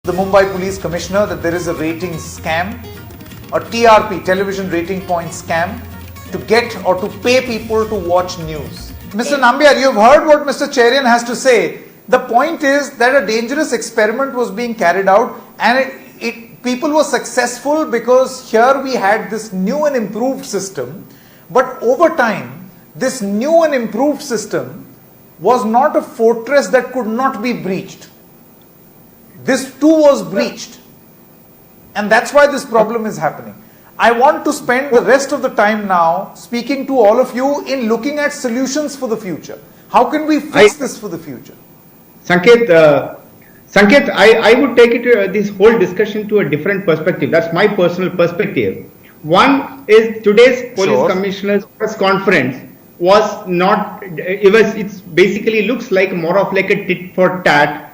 the Mumbai Police Commissioner that there is a ratings scam, a TRP, television rating point scam, to get or to pay people to watch news. Mr. Nambiar, you've heard what Mr. Cherian has to say. The point is that a dangerous experiment was being carried out, and people were successful because here we had this new and improved system. But over time, this new and improved system was not a fortress that could not be breached. This too was breached. And that's why this problem is happening. I want to spend the rest of the time now speaking to all of you in looking at solutions for the future. How can we fix this for the future? Sanket, I would take it this whole discussion to a different perspective. That's my personal perspective. One is today's police commissioner's press conference was not. It's basically looks like more of like a tit for tat.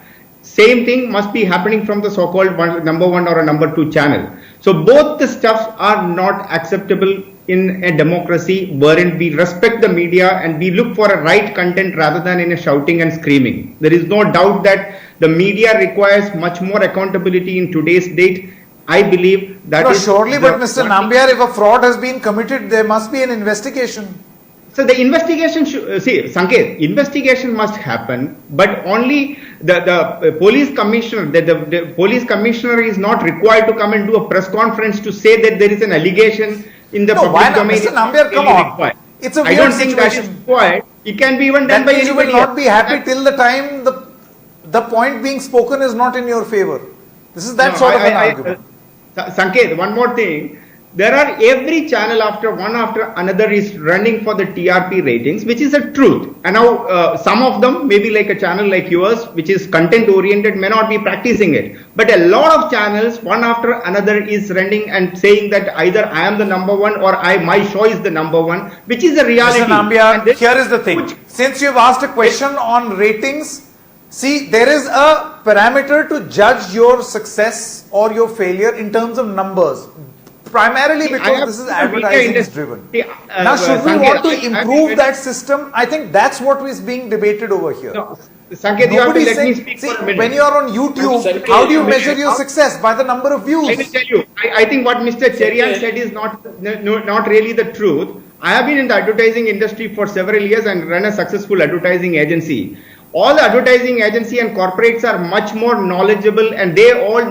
Same thing must be happening from the so-called number one or a number two channel. So both the stuffs are not acceptable in a democracy wherein we respect the media and we look for a right content rather than in a shouting and screaming. There is no doubt that the media requires much more accountability in today's date. I believe that is surely, but Mr. Nambiar, if a fraud has been committed, there must be an investigation. So the investigation should, Sanket, investigation must happen, but only the police commissioner, the police commissioner is not required to come and do a press conference to say that there is an allegation in the public domain. Mr. Nambiar, come on. It's a weird I don't think situation. that is required. It can be even done by anybody. You will not be happy till the time the point being spoken is not in your favor. This is that sort of an argument. Sanket, one more thing. There are every channel after another is running for the TRP ratings, which is a truth. And now some of them, maybe like a channel like yours, which is content oriented, may not be practicing it. But a lot of channels, one after another, is running and saying that either I am the number one or my show is the number one, which is a reality. Mr. Nambiar, here is the thing. Since you have asked a question on ratings, see, there is a parameter to judge your success or your failure in terms of numbers. Primarily because this is advertising driven. Now, should we want to improve that system? I think that's what is being debated over here. No, Sanket, you have to let me speak for a minute. When you are on YouTube, how do you measure your success? By the number of views. Let me tell you, I think what Mr. Cherian said is not really the truth. I have been in the advertising industry for several years and run a successful advertising agency. All the advertising agency and corporates are much more knowledgeable and they all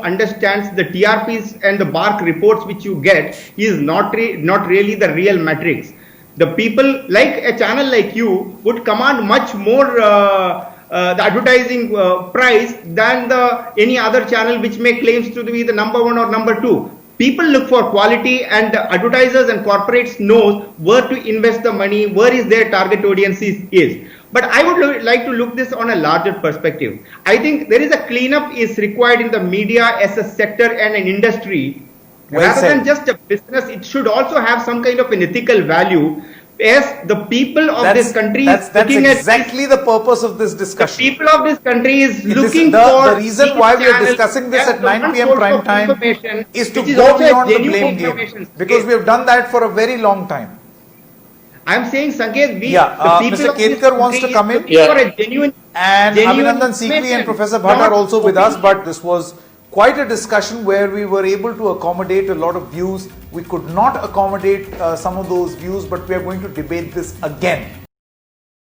understands the TRPs and the BARC reports which you get is not really the real metrics. The people like a channel like you would command much more the advertising price than any other channel which may claims to be the number one or number two. People look for quality and the advertisers and corporates know where to invest the money, where is their target audience is. But I would like to look this on a larger perspective. I think there is a cleanup is required in the media as a sector and an industry. Rather than just a business, it should also have some kind of an ethical value. As the people of this country that's exactly the purpose of this discussion. The people of this country is looking for the reason why we are discussing this at 9 p.m. prime time is to go beyond the blame game, because we have done that for a very long time. I am saying, Sanket, Mr. Ketkar wants to come in, for a genuine Abhinandan Sikri and Professor Bhatt are also with us, but this was quite a discussion where we were able to accommodate a lot of views. We could not accommodate some of those views, but we are going to debate this again.